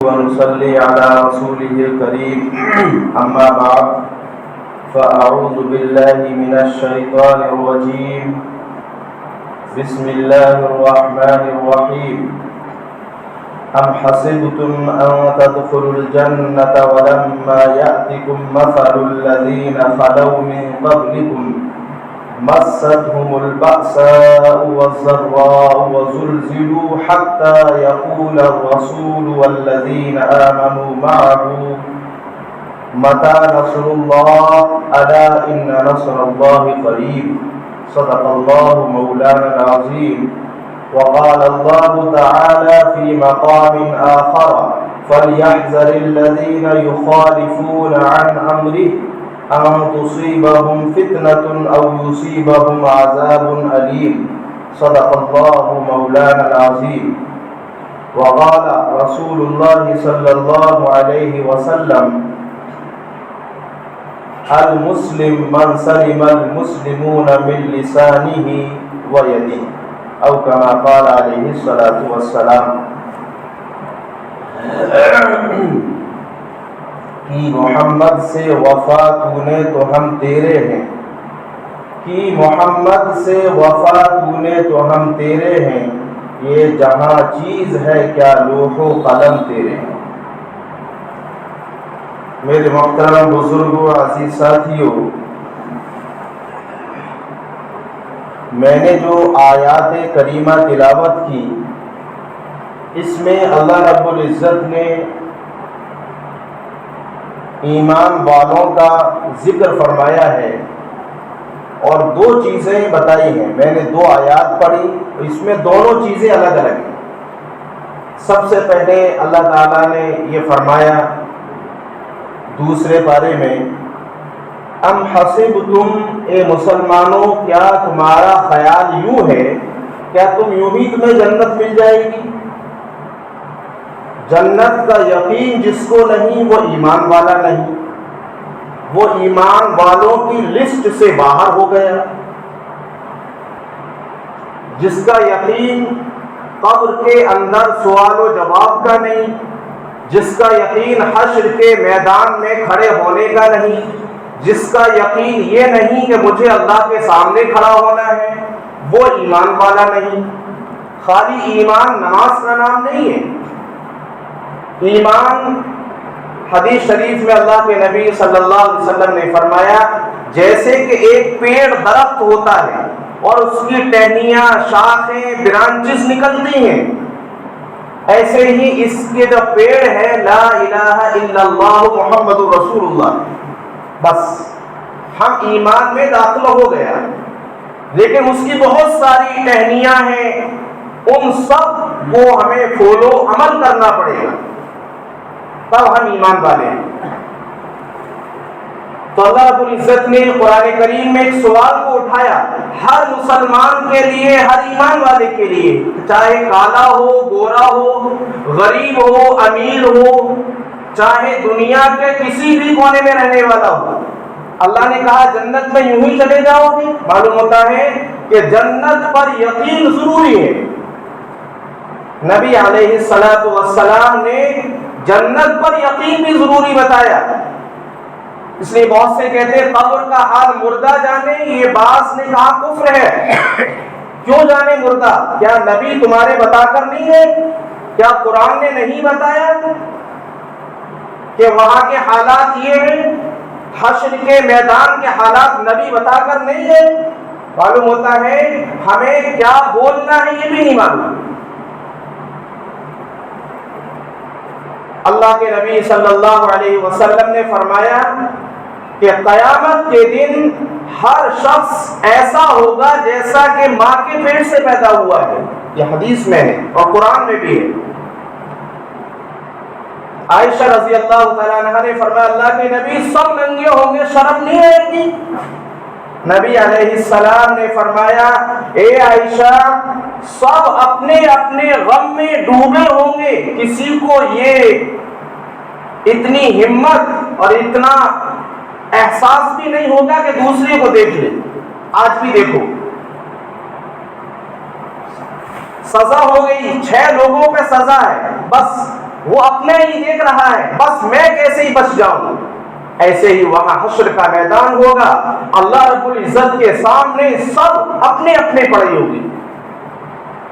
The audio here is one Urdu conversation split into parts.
ونصلي على رسوله الكريم أما بعد فأعوذ بالله من الشيطان الرجيم بسم الله الرحمن الرحيم أم حسبتم أن تدخلوا الجنة ولما يأتكم مثل الذين خلوا من قبلكم مستهم البأساء والضراء وزلزلوا حتى يقول الرسول والذين آمنوا معه متى نصر الله ألا إن نصر الله قريب صدق الله مولانا العظيم وقال الله تعالى في مقام آخر فليحذر الذين يخالفون عن أمره أن تصيبهم فتنة أو يصيبهم عذاب أليم صدق الله مولانا العظيم وقال رسول الله صلى الله عليه وسلم المسلم من سلم المسلمون من لسانه ويده أو كما قال عليه الصلاة والسلام کہ محمد سے وفا تو نے تو ہم تیرے ہیں کہ محمد سے وفا تو نے تو ہم تیرے ہیں یہ جہاں چیز ہے کیا لوح و قلم تیرے ہیں۔ میرے محترم بزرگوں عزیز ساتھیوں، میں نے جو آیات کریمہ تلاوت کی اس میں اللہ رب العزت نے ایمان والوں کا ذکر فرمایا ہے اور دو چیزیں بتائی ہیں۔ میں نے دو آیات پڑھی، اس میں دونوں چیزیں الگ الگ ہیں۔ سب سے پہلے اللہ تعالیٰ نے یہ فرمایا دوسرے پارے میں، ام حسبتم، اے مسلمانوں کیا تمہارا خیال یوں ہے، کیا تم یوں ہی تمہیں جنت مل جائے گی؟ جنت کا یقین جس کو نہیں وہ ایمان والا نہیں، وہ ایمان والوں کی لسٹ سے باہر ہو گیا۔ جس کا یقین قبر کے اندر سوال و جواب کا نہیں، جس کا یقین حشر کے میدان میں کھڑے ہونے کا نہیں، جس کا یقین یہ نہیں کہ مجھے اللہ کے سامنے کھڑا ہونا ہے، وہ ایمان والا نہیں۔ خالی ایمان نماز کا نام نہیں ہے۔ ایمان، حدیث شریف میں اللہ کے نبی صلی اللہ علیہ وسلم نے فرمایا جیسے کہ ایک پیڑ درخت ہوتا ہے اور اس کی ٹہنیاں، شاخیں، برانچز نکلتی ہیں، ایسے ہی اس کے جو پیڑ ہے لا الہ الا اللہ محمد رسول اللہ، بس ہم ایمان میں داخل ہو گیا، لیکن اس کی بہت ساری ٹہنیاں ہیں، ان سب کو ہمیں فالو عمل کرنا پڑے گا، تب ہم ایمان والے ہیں۔ تو اللہ رب العزت نے قرآن کریم میں ایک سوال کو اٹھایا ہر مسلمان کے لیے، ہر ایمان والے کے لیے، چاہے کالا ہو، گورا ہو، غریب ہو، امیر ہو، چاہے دنیا کے کسی بھی کونے میں رہنے والا ہو۔ اللہ نے کہا جنت میں یوں ہی چلے جاؤ گے؟ معلوم ہوتا ہے کہ جنت پر یقین ضروری ہے۔ نبی علیہ الصلوۃ والسلام نے جنت پر یقین بھی ضروری بتایا، اس لیے بہت سے کہتے ہیں قبر کا حال مردہ جانے، یہ بعض نے کہا کفر ہے۔ کیوں جانے مردہ؟ کیا نبی تمہارے بتا کر نہیں ہے؟ کیا قرآن نے نہیں بتایا کہ وہاں کے حالات یہ ہیں؟ حشر کے میدان کے حالات نبی بتا کر نہیں ہے؟ معلوم ہوتا ہے ہمیں کیا بولنا ہے یہ بھی نہیں معلوم۔ اللہ کے نبی صلی اللہ علیہ وسلم نے فرمایا کہ قیامت کے دن ہر شخص ایسا ہوگا جیسا کہ ماں کے پیٹ سے پیدا ہوا ہے، یہ حدیث میں ہے اور قرآن میں بھی ہے۔ عائشہ رضی اللہ تعالیٰ عنہ نے فرمایا اللہ کے نبی سب ننگے ہوں گے، شرم نہیں آئے گی؟ نبی علیہ السلام نے فرمایا اے عائشہ سب اپنے اپنے غم میں ڈوبے ہوں گے، کسی کو یہ اتنی ہمت اور اتنا احساس بھی نہیں ہوگا کہ دوسرے کو دیکھ لے۔ آج بھی دیکھو سزا ہو گئی، 6 لوگوں پہ سزا ہے، بس وہ اپنے ہی دیکھ رہا ہے، بس میں کیسے ہی بچ جاؤں۔ ایسے ہی وہاں حشر کا میدان ہوگا، اللہ رب العزت کے سامنے سب اپنے اپنے پڑے ہوگی۔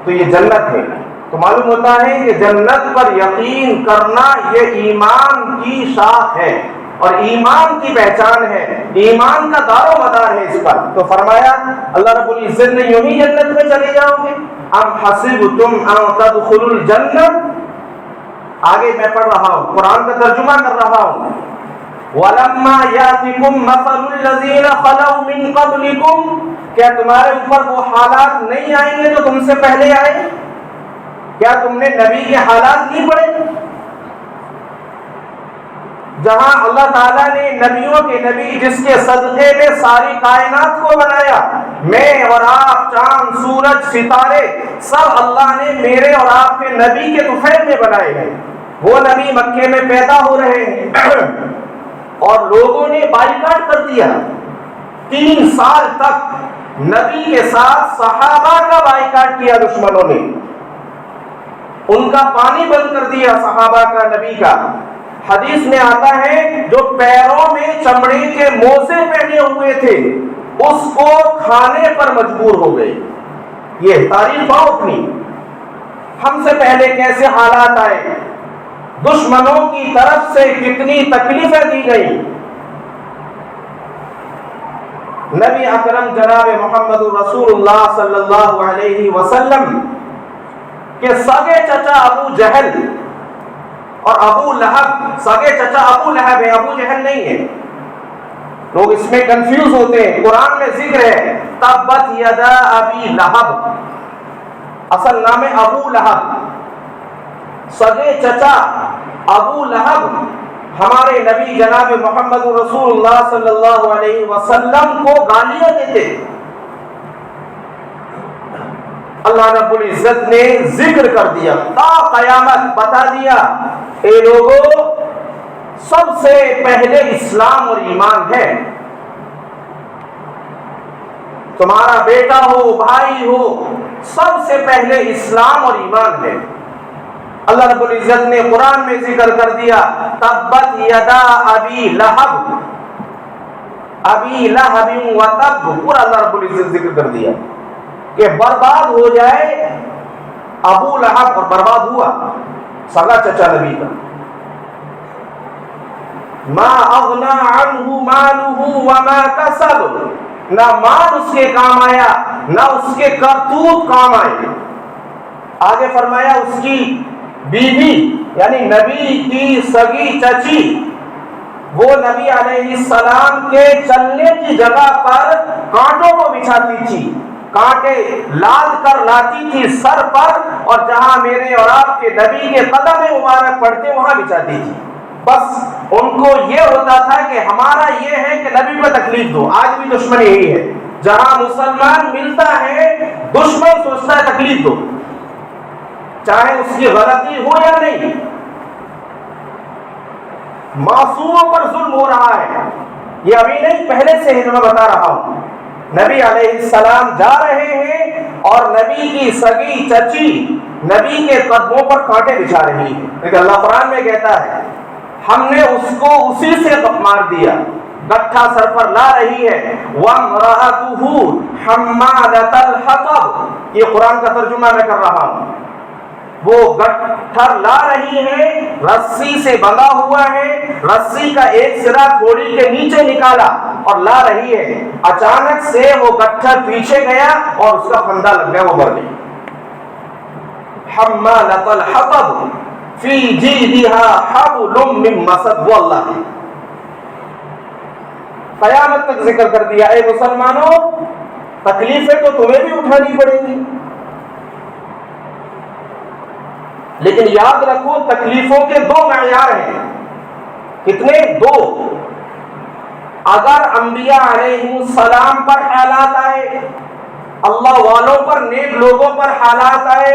تو یہ جنت ہے۔ تو معلوم ہوتا ہے کہ جنت پر یقین کرنا یہ ایمان کی شاخ ہے اور ایمان کی پہچان ہے، ایمان کا دار و مدار ہے اس پر۔ تو فرمایا اللہ رب العزت نے یوں ہی جنت میں چلے جاؤ گے، ام حسبتم ان تدخلوا الجنہ، آگے میں پڑھ رہا ہوں، قرآن کا ترجمہ کر رہا ہوں، وَلَمَّا يَأْتِكُمْ مَثَلُ الَّذِينَ خَلَوْا مِن قَبْلِكُمْ، کیا تمہارے اوپر وہ حالات نہیں آئیں گے جو تم سے پہلے آئے؟ کیا تم نے نبی کے حالات نہیں پڑھے؟ جہاں اللہ تعالیٰ نے نبیوں کے نبی جس کے صدقے میں ساری کائنات کو بنایا، میں اور آپ، چاند، سورج، ستارے، سب اللہ نے میرے اور آپ کے نبی کے طفیل میں بنائے ہیں۔ وہ نبی مکے میں پیدا ہو رہے ہیں اور لوگوں نے بائیکاٹ کر دیا، 3 سال تک نبی کے ساتھ صحابہ کا بائیکاٹ کیا دشمنوں نے، ان کا پانی بند کر دیا صحابہ کا، نبی کا۔ حدیث میں آتا ہے جو پیروں میں چمڑے کے موزے پہنے ہوئے تھے اس کو کھانے پر مجبور ہو گئے۔ یہ تاریخ اپنی، ہم سے پہلے کیسے حالات آئے، دشمنوں کی طرف سے کتنی تکلیفیں دی گئی۔ نبی اکرم جناب محمد رسول اللہ صلی اللہ علیہ وسلم کہ سگے چچا ابو جہل اور ابو لہب، سگے چچا ابو لہب ہے، ابو جہل نہیں ہے، لوگ اس میں کنفیوز ہوتے ہیں۔ قرآن میں ذکر ہے تبت یدا ابی لہب، اصل نام ہے ابو لہب، سگے چچا ابو لہب ہمارے نبی جناب محمد رسول اللہ صلی اللہ علیہ وسلم کو گالیاں دیتے۔ اللہ رب العزت نے ذکر کر دیا، تا قیامت بتا دیا، اے لوگوں سب سے پہلے اسلام اور ایمان ہے، تمہارا بیٹا ہو بھائی ہو سب سے پہلے اسلام اور ایمان ہے۔ اللہ رب العزت نے قرآن میں ذکر کر دیا تبت یدا ابی لہب، ابی لہب و تب، پورا اللہ رب العزت ذکر کر دیا کہ برباد ہو جائے ابو لہب، اور برباد ہوا سگا چچا نبی کا۔ ما اغنا عنہ مالہ وما کسب، نہ مال اس کے کام آیا نہ اس کے کرتوت کام آئے۔ آگے فرمایا اس کی بیوی یعنی نبی کی سگی چچی، وہ نبی علیہ السلام کے چلنے کی جگہ پر کانٹوں کو بچھاتی تھی، کانٹے لاد کر لاتی تھی سر پر، اور جہاں میرے اور آپ کے نبی کے قدم مبارک پڑتے وہاں بچھاتی تھی۔ بس ان کو یہ ہوتا تھا کہ ہمارا یہ ہے کہ نبی کو تکلیف دو۔ آج بھی دشمن یہی ہے، جہاں مسلمان ملتا ہے دشمن سوچتا ہے تکلیف دو، چاہے اس کی غلطی ہو یا نہیں۔ معصوموں پر ظلم ہو رہا ہے، یہ ابھی نہیں پہلے سے ہی میں بتا رہا ہوں۔ نبی علیہ السلام جا رہے ہیں اور نبی کی سگی چچی نبی کے قدموں پر کانٹے بچھا رہی ہے، لیکن اللہ قرآن میں کہتا ہے ہم نے اس کو اسی سے مار دیا، گٹھا سر پر لا رہی ہے۔ وَامْرَأَتُهُ حَمَّالَةَ الْحَطَبِ، یہ قرآن کا ترجمہ میں کر رہا ہوں، وہ گٹھر لا رہی ہے، رسی سے بندھا ہوا ہے، رسی کا ایک سرا تھوڑی کے نیچے نکالا اور لا رہی ہے، اچانک سے وہ گٹھر پیچھے گیا اور اس کا پھندا لگ گیا، وہ مر گئی۔ حَمَّالَةَ الْحَطَبِ فی جیدہا حبل من مسد، وہ اللہ ہے۔ قیامت تک ذکر کر دیا، اے مسلمانوں تکلیفیں تو تمہیں بھی اٹھانی پڑیں گی، لیکن یاد رکھو تکلیفوں کے 2 معیار ہیں۔ کتنے؟ 2۔ اگر انبیاء علیہ السلام پر حالات آئے، اللہ والوں پر، نیک لوگوں پر حالات آئے،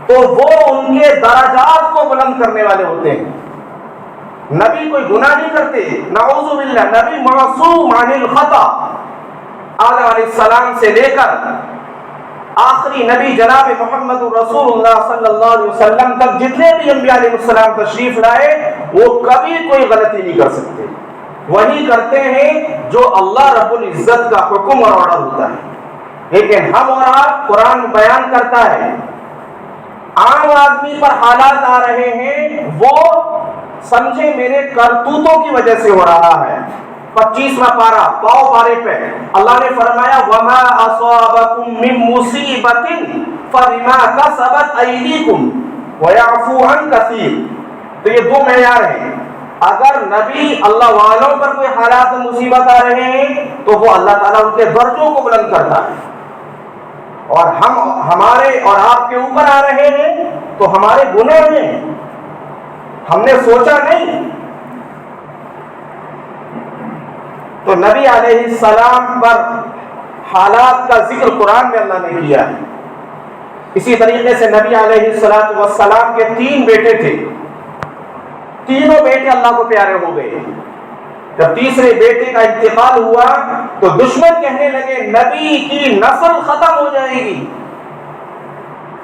تو وہ ان کے درجات کو بلند کرنے والے ہوتے ہیں۔ نبی کوئی گناہ نہیں کرتے، نعوذ باللہ، نبی معصوم عن الخطا، آدم علیہ السلام سے لے کر آخری نبی جناب محمد رسول اللہ صلی اللہ علیہ وسلم تک جتنے بھی انبیاء علیہ السلام تشریف لائے وہ کبھی کوئی غلطی نہیں کر سکتے، وہی کرتے ہیں جو اللہ رب العزت کا حکم اور آرڈر ہوتا ہے۔ لیکن ہم اور آپ، قرآن بیان کرتا ہے عام آدمی پر حالات آ رہے ہیں، وہ سمجھے میرے کرتوتوں کی وجہ سے ہو رہا ہے۔ 25واں پارہ پاؤ پارے پہ اللہ نے فرمایا وَمَا أَصَابَكُم مِّن مُّصِيبَةٍ فَبِمَا كَسَبَتْ أَيْدِيكُمْ وَيَعْفُو عَن كَثِيرٍ۔ تو یہ دو معیار ہیں، اگر نبی اللہ والوں پر کوئی حالات مصیبت آ رہے ہیں تو وہ اللہ تعالیٰ ان کے درجوں کو بلند کرتا ہے، اور ہمارے اور آپ کے اوپر آ رہے ہیں تو ہمارے گناہ ہیں، ہم نے سوچا نہیں۔ تو نبی علیہ السلام پر حالات کا ذکر قرآن میں اللہ نے کیا ہے۔ اسی طریقے سے نبی علیہ السلام کے 3 بیٹے تھے، تینوں بیٹے اللہ کو پیارے ہو گئے۔ جب تیسرے بیٹے کا انتقال ہوا تو دشمن کہنے لگے نبی کی نسل ختم ہو جائے گی۔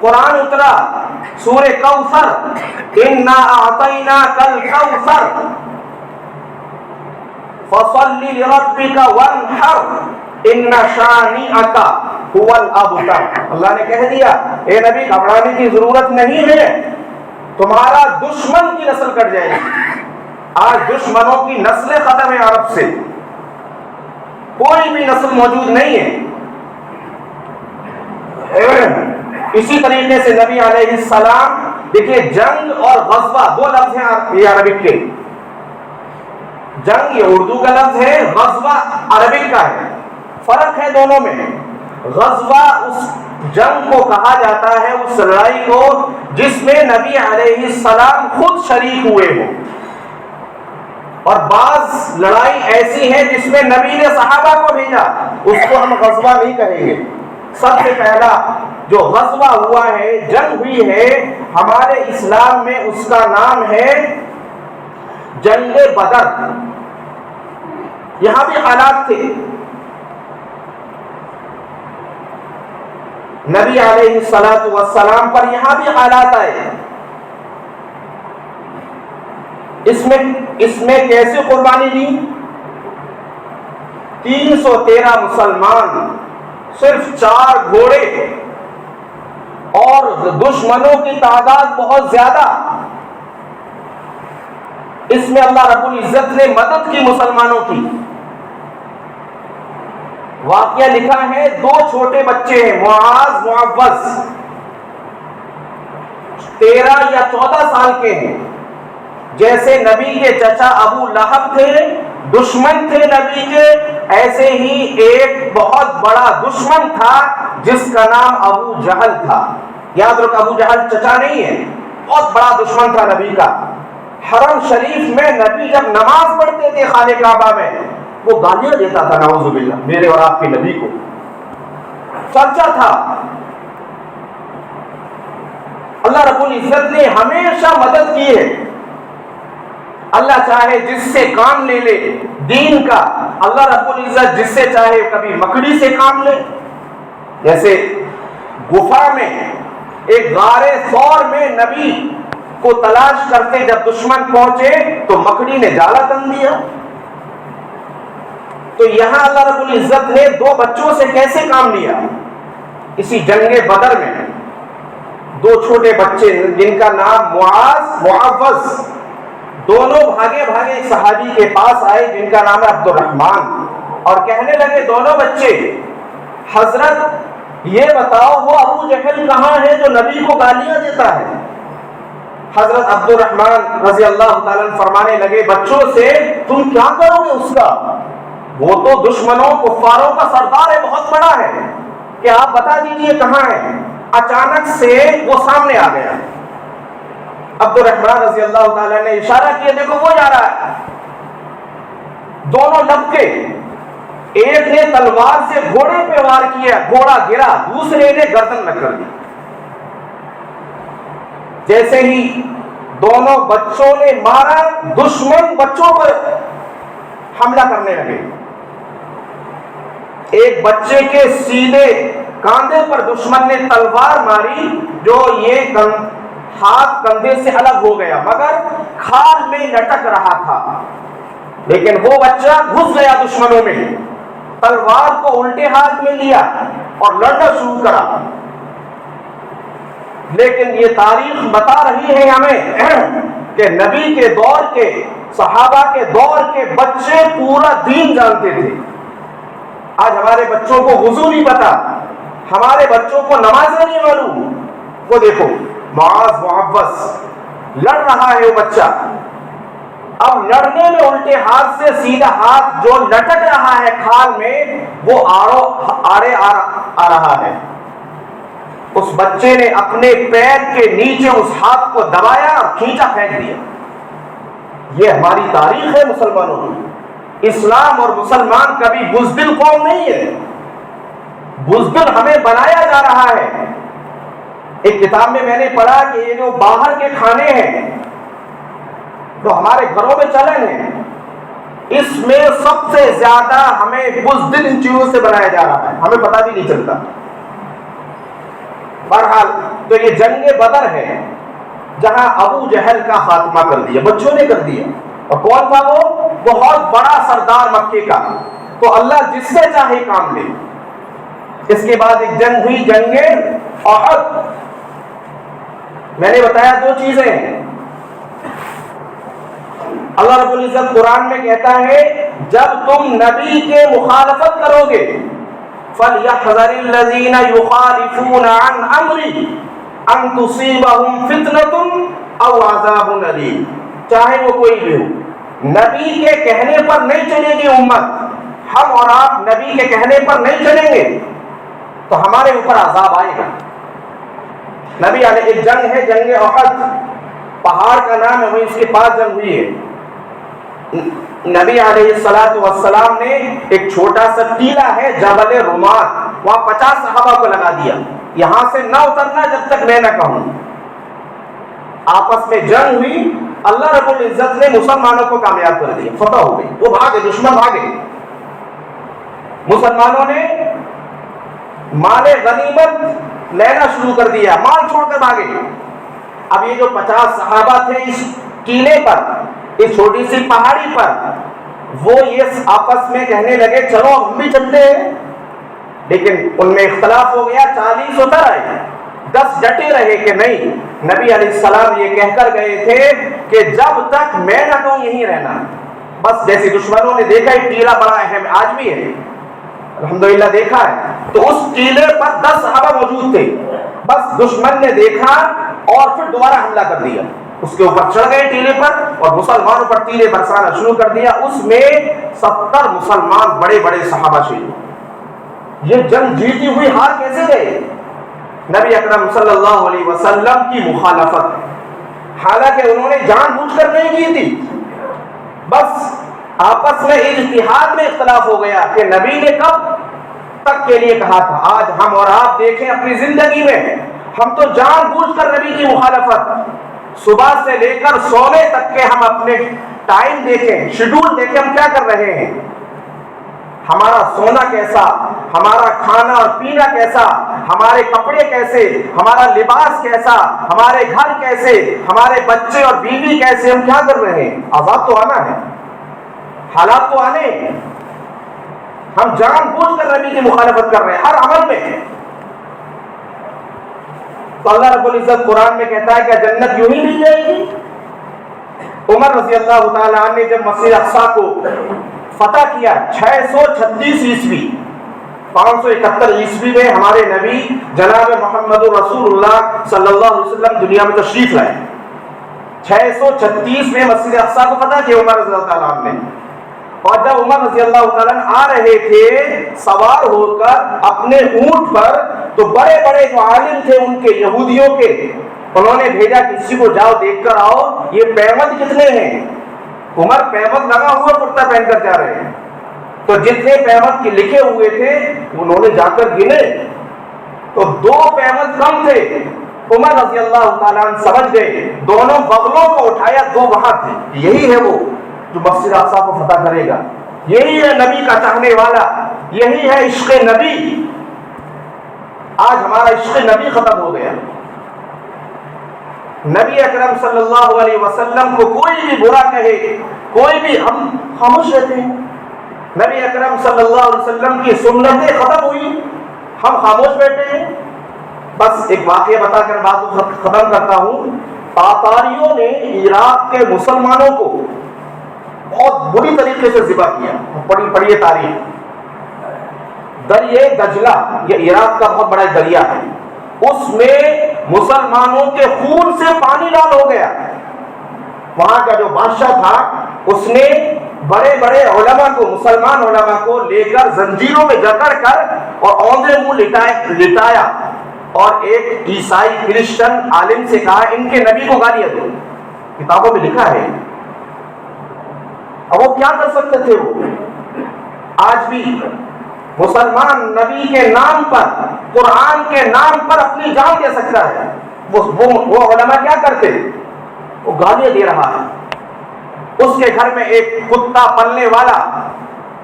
قرآن اترا سورہ کوثر، انا اعطیناک الکوثر فصل لربک وانحر ان شانئک هو الابتر۔ اللہ نے کہہ دیا اے نبی گھبرانے کی ضرورت نہیں ہے، تمہارا دشمن کی نسل کٹ جائے گی۔ آج دشمنوں کی نسلیں ختم ہیں، عرب سے کوئی بھی نسل موجود نہیں ہے۔ اسی طریقے سے نبی علیہ السلام، دیکھیے جنگ اور غزوہ 2 لفظ ہیں یہ عربک کے، جنگ یہ اردو کا لفظ ہے، غزوہ عربک کا ہے، فرق ہے دونوں میں۔ غزوہ اس جنگ کو کہا جاتا ہے، اس لڑائی کو جس میں نبی علیہ السلام خود شریک ہوئے ہوں، اور بعض لڑائی ایسی ہے جس میں نبی نے صحابہ کو بھیجا، اس کو ہم غزوہ نہیں کہیں گے۔ سب سے پہلا جو غزوہ ہوا ہے، جنگ ہوئی ہے ہمارے اسلام میں، اس کا نام ہے جنگ بدر۔ یہاں بھی حالات تھے، نبی علیہ السلام پر یہاں بھی حالات آئے۔ اس میں کیسے قربانی دی؟ 313 مسلمان، صرف 4 گھوڑے، اور دشمنوں کی تعداد بہت زیادہ۔ اس میں اللہ رب العزت نے مدد کی مسلمانوں کی۔ واقعہ لکھا ہے 2 چھوٹے بچے ہیں، معاذ معوذ، 13 یا 14 سال کے ہیں۔ جیسے نبی کے چچا ابو لہب تھے، دشمن تھے نبی کے، ایسے ہی ایک بہت بڑا دشمن تھا جس کا نام ابو جہل تھا۔ یاد رکھ، ابو جہل چچا نہیں ہے، بہت بڑا دشمن تھا نبی کا۔ حرم شریف میں نبی جب نماز پڑھتے تھے خانہ کعبہ میں، وہ گالیاں دیتا تھا نعوذ باللہ میرے اور آپ کے نبی کو، چرچا تھا۔ اللہ رب العزت نے ہمیشہ مدد کی ہے۔ اللہ چاہے جس سے کام لے لے دین کا، اللہ رب العزت جس سے چاہے کبھی مکڑی سے کام لے۔ جیسے گفا میں، ایک غار ثور میں نبی کو تلاش کرتے جب دشمن پہنچے تو مکڑی نے جالا تن دیا۔ تو یہاں اللہ رب العزت نے 2 بچوں سے کیسے کام لیا؟ اسی جنگ بدر میں 2 چھوٹے بچے جن کا نام معاذ معوذ، دونوں بھاگے بھاگے ایک صحابی کے پاس آئے جن کا نام ہے عبد الرحمن، اور کہنے لگے دونوں بچے حضرت یہ بتاؤ وہ ابو جہل کہاں ہے جو نبی کو گالیاں دیتا ہے؟ حضرت عبد الرحمن رضی اللہ تعالیٰ فرمانے لگے بچوں سے تم کیا کرو گے اس کا؟ وہ تو دشمنوں کفاروں کا سردار ہے، بہت بڑا ہے، کہ آپ بتا دیجئے کہاں ہے۔ اچانک سے وہ سامنے آ گیا، عبد الرحمن رضی اللہ تعالیٰ نے اشارہ کیا دیکھو وہ جا رہا ہے۔ دونوں لپکے، ایک نے تلوار سے گھوڑے پہ وار کیا، گھوڑا گرا، دوسرے نے گردن میں کر دی۔ جیسے ہی دونوں بچوں نے مارا، دشمن بچوں پر حملہ کرنے لگے۔ ایک بچے کے سیدھے کاندھے پر دشمن نے تلوار ماری، جو یہ ہاتھ کندھے سے الگ ہو گیا مگر کھال میں لٹک رہا تھا، لیکن وہ بچہ گھس گیا دشمنوں میں، تلوار کو الٹے ہاتھ میں لیا اور لڑنا شروع کرا۔ لیکن یہ تاریخ بتا رہی ہے ہمیں کہ نبی کے دور کے، صحابہ کے دور کے بچے پورا دین جانتے تھے۔ آج ہمارے بچوں کو وضو نہیں پتا، ہمارے بچوں کو نمازیں نہیں معلوم۔ وہ دیکھو معاذ معوض لڑ رہا ہے وہ بچہ، اب لڑنے میں الٹے ہاتھ سے سیدھا ہاتھ جو لٹک رہا ہے کھال میں، وہ آڑے آ رہا ہے۔ اس بچے نے اپنے پیر کے نیچے اس ہاتھ کو دبایا اور کھینچا پھینک دیا۔ یہ ہماری تاریخ ہے مسلمانوں کی۔ اسلام اور مسلمان کبھی بزدل قوم نہیں ہے، بزدل ہمیں بنایا جا رہا ہے۔ ایک کتاب میں نے پڑھا کہ یہ جو باہر کے کھانے ہیں جو ہمارے گھروں میں چلن ہیں، اس میں سب سے زیادہ ہمیں بزدل ان چیزوں سے بنایا جا رہا ہے، ہمیں پتہ بھی نہیں چلتا۔ بہرحال تو یہ جنگ بدر ہے جہاں ابو جہل کا خاتمہ کر دیا، بچوں نے کر دیا۔ اور کون تھا وہ؟ بہت بڑا سردار مکے کا۔ تو اللہ جس سے چاہے کام لے۔ اس کے بعد ایک جنگ ہوئی، جنگ احد۔ میں نے بتایا دو چیزیں ہیں۔ اللہ رب العزت قرآن میں کہتا ہے جب تم نبی کے مخالفت کرو گے، فَلْيَحْذَرِ الَّذِينَ يُخَالِفُونَ عَنْ أَمْرِهِ أَن تُصِيبَهُمْ فِتْنَةٌ أَوْ عَذَابٌ أَلِيمٌ۔ چاہے وہ کوئی بھی ہو، نبی کے کہنے پر نہیں چلے گی امت، ہم اور آپ نبی کے کہنے پر نہیں چلیں گے تو ہمارے اوپر عذاب آئے گا۔ نبی علیہ ایک جنگ ہے، جنگ احد، پہاڑ کا نام ہے، وہیں اس کے پاس جنگ ہوئی ہے۔ نبی علیہ السلام نے ایک چھوٹا سا ٹیلا ہے جبل رومات، وہاں 50 صحابہ کو لگا دیا، یہاں سے نہ اترنا جب تک میں نہ کہوں۔ آپس میں جنگ ہوئی، اللہ رب العزت نے مسلمانوں کو کامیاب کر دیا، فتح ہو گئی، وہ بھاگے، دشمن بھاگے۔ مسلمانوں نے مال غنیمت لینا شروع کر دیا، مال چھوڑ کر بھاگے۔ اب یہ جو 50 صحابہ تھے اس ٹیلے پر، اس چھوٹی سی پہاڑی پر، وہ یہ آپس میں کہنے لگے چلو ہم بھی چلتے ہیں، لیکن ان میں اختلاف ہو گیا۔ 40 اتر آئے، 10 ڈٹے رہے کہ نہیں۔ نبی علیہ السلام یہ کہہ کر گئے تھے کہ جب تک میں نہ کہوں یہیں رہنا۔ بس جیسے دشمنوں نے دیکھا یہ ٹیلا بڑا اہم آج بھی ہے، الحمدللہ دیکھا ہے، تو اس ٹیلے پر 10 صحابہ موجود تھے، بس دشمن نے دیکھا اور پھر دوبارہ حملہ کر دیا، اس کے اوپر چڑھ گئے ٹیلے پر اور مسلمانوں پر تیرے برسانا شروع کر دیا۔ اس میں 70 مسلمان بڑے بڑے صحابہ شہید۔ یہ جنگ جیتی ہوئی ہار کیسے گئے؟ نبی اکرم صلی اللہ علیہ وسلم کی مخالفت، حالانکہ انہوں نے جان بوجھ کر نہیں کی تھی، بس آپس میں اجتہاد میں اختلاف ہو گیا کہ نبی نے کب تک کے لیے کہا تھا۔ آج ہم اور آپ دیکھیں اپنی زندگی میں، ہم تو جان بوجھ کر نبی کی مخالفت، صبح سے لے کر سونے تک کے ہم اپنے ٹائم دیکھیں، شیڈول دیکھیں، ہم کیا کر رہے ہیں، ہمارا سونا کیسا، ہمارا کھانا اور پینا کیسا، ہمارے کپڑے کیسے، ہمارا لباس کیسا، ہمارے گھر کیسے، ہمارے بچے اور بیوی کیسے، ہم کیا کر رہے ہیں۔ عذاب تو آنا ہے، حالات تو آنے ہیں، ہم جان بوجھ کر نبی کی مخالفت کر رہے ہیں ہر عمل میں۔ تو اللہ رب العزت قرآن میں کہتا ہے کہ جنت یوں ہی مل جائے گی۔ عمر رضی اللہ تعالیٰ عنہ نے جب مسجد اقصیٰ کو فتح کیا 636 عیسوی، 571 عیسوی میں ہمارے نبی جناب محمد رسول اللہ صلی اللہ علیہ وسلم دنیا میں تشریف لائے۔ 636 میں مسجد اقصیٰ کو فتح کیا عمر رضی اللہ تعالیٰ عنہ نے، اور جب عمر رضی اللہ تعالیٰ عنہ آ رہے تھے سوار ہو کر اپنے اونٹ پر، تو بڑے بڑے جو عالم تھے ان کے یہودیوں کے، انہوں نے بھیجا کسی کو جاؤ دیکھ کر آؤ یہ پیمد کتنے ہیں۔ عمر پیمد لگا ہوا کرتا پہن کر جا رہے ہیں، تو جتنے پیمد کے لکھے ہوئے تھے انہوں نے جا کر گنے تو 2 پیمد کم تھے۔ عمر رضی اللہ تعالیٰ عنہ سمجھ گئے، دونوں بغلوں کو اٹھایا، 2 وہاں تھے، یہی ہے وہ جو مسجد اقصیٰ کو فتح کرے گا، یہی ہے نبی کا چاہنے والا، یہی ہے عشق نبی۔ آج ہمارا عشق نبی ختم ہو گیا. نبی اکرم صلی اللہ علیہ وسلم کو کوئی بھی برا کہے, کوئی بھی, ہم خاموش رہتے ہیں. نبی اکرم صلی اللہ علیہ وسلم کی سنتیں ختم ہوئی, ہم خاموش بیٹھے ہیں. بس ایک واقعہ بتا کر بات کو ختم کرتا ہوں. تاتاریوں نے عراق کے مسلمانوں کو بہت بری طریقے سے ذبح کیا. پڑھیے تاریخ. دریائے دجلہ, یہ عراق کا بہت بڑا دریا ہے, اس میں مسلمانوں کے خون سے پانی لال ہو گیا. وہاں کا جو بادشاہ تھا اس نے بڑے بڑے علماء کو, مسلمان علماء کو لے کر زنجیروں میں جکڑ کر اور اوندھے منہ لٹایا, اور ایک عیسائی کرسچن عالم سے کہا ان کے نبی کو گالیاں دو. کتابوں میں لکھا ہے. اب وہ کیا کر سکتے تھے؟ وہ آج بھی مسلمان نبی کے نام پر, قرآن کے نام پر اپنی جان دے سکتا ہے. وہ علماء کیا کرتے؟ وہ گالیاں دے رہا ہے. اس کے گھر میں ایک کتا پلنے والا,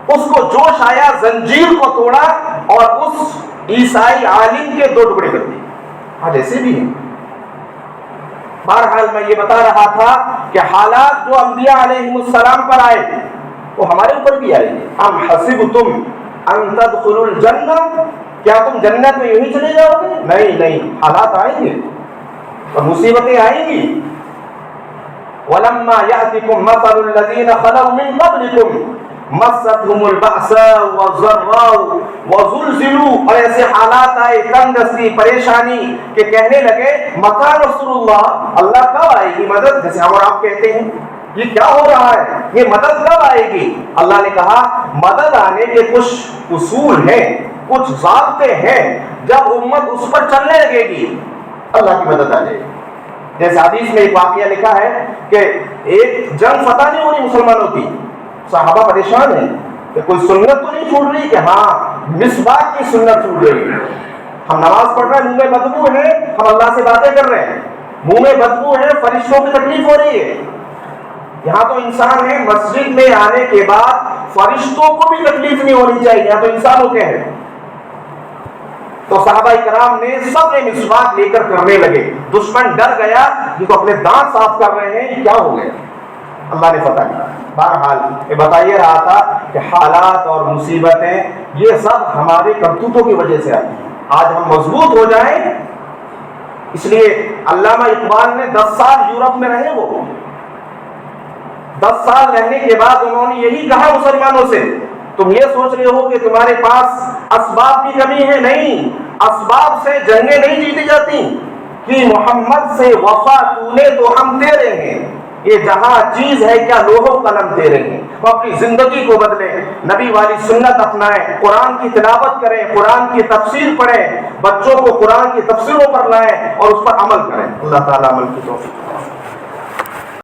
اس کو جوش آیا, زنجیر کو توڑا اور اس عیسائی عالم کے 2 ٹکڑے کر دیے. آج ایسے بھی ہیں. بہرحال میں یہ بتا رہا تھا کہ حالات جو انبیاء علیہ السلام پر آئے وہ ہمارے اوپر بھی آئیں گے. ام حسبتم ان تدخلوا الجنہ, کیا تم جنت میں یوں ہی چلے جاؤ گے؟ نہیں, حالات آئیں گے اور مصیبتیں آئیں گی. وَلَمَّا يَأْتِكُمْ مَثَلُ الَّذِينَ خَلَوْا مِن قَبْلِكُمْ مَسَّتْهُمُ الْبَأْسَاءُ وَالضَّرَّاءُ وَزُلْزِلُوا, اور ایسے حالات آئے, تنگ دستی, پریشانی, کہ کہنے لگے متى نصر اللہ, اللہ کب آئے گی مدد؟ جیسے ہم اور آپ کہتے ہیں یہ کیا ہو رہا ہے, یہ مدد کب آئے گی؟ اللہ نے کہا مدد آنے کے کچھ اصول ہیں, کچھ ضابطے ہیں, جب امت اس پر چلنے لگے گی اللہ کی مدد آ جائے گی. جیسے حدیث میں ایک واقعہ لکھا ہے کہ ایک جنگ فتح نہیں ہو رہی مسلمانوں کی, صحابہ پریشان ہیں کہ کوئی سنت تو نہیں چھوٹ رہی, کہ ہاں مسواک کی سنت چھوٹ رہی ہے. ہم نماز پڑھ رہے ہیں, منہ میں بدبو ہے, ہم اللہ سے باتیں کر رہے ہیں, منہ میں بدبو ہے, فرشتوں کی تکلیف ہو رہی ہے. یہاں تو انسان ہے, مسجد میں آنے کے بعد فرشتوں کو بھی تکلیف نہیں ہونی چاہیے, یہاں تو انسانوں کے ہیں. تو صحابہ کرام نے سب نے مسواک لے کر کرنے لگے. دشمن ڈر گیا کہ تو اپنے دانت صاف کر رہے ہیں, یہ کیا ہو گیا؟ اللہ نے فتح کیا. بہرحال یہ بتائیے رہا تھا کہ حالات اور مصیبتیں یہ سب ہمارے کرتوتوں کی وجہ سے آتی ہیں. آج ہم مضبوط ہو جائیں, اس لیے علامہ اقبال نے 10 سال یورپ میں رہے. وہ 10 سال رہنے کے بعد انہوں نے یہی کہا مسلمانوں سے, تم یہ سوچ رہے ہو کہ تمہارے پاس اسباب کی کمی ہے, نہیں, اسباب سے جنگیں نہیں جیتی جاتی. کہ محمد سے وفا تو نے تو ہم تیرے ہیں, یہ جہاں چیز ہے کیا لوح و قلم تیرے ہیں. وہ اپنی زندگی کو بدلیں, نبی والی سنت اپنائیں, قرآن کی تلاوت کریں, قرآن کی تفسیر پڑھیں, بچوں کو قرآن کی تفسیروں پر لائیں اور اس پر عمل کریں. اللہ تعالیٰ عمل کی توفیق.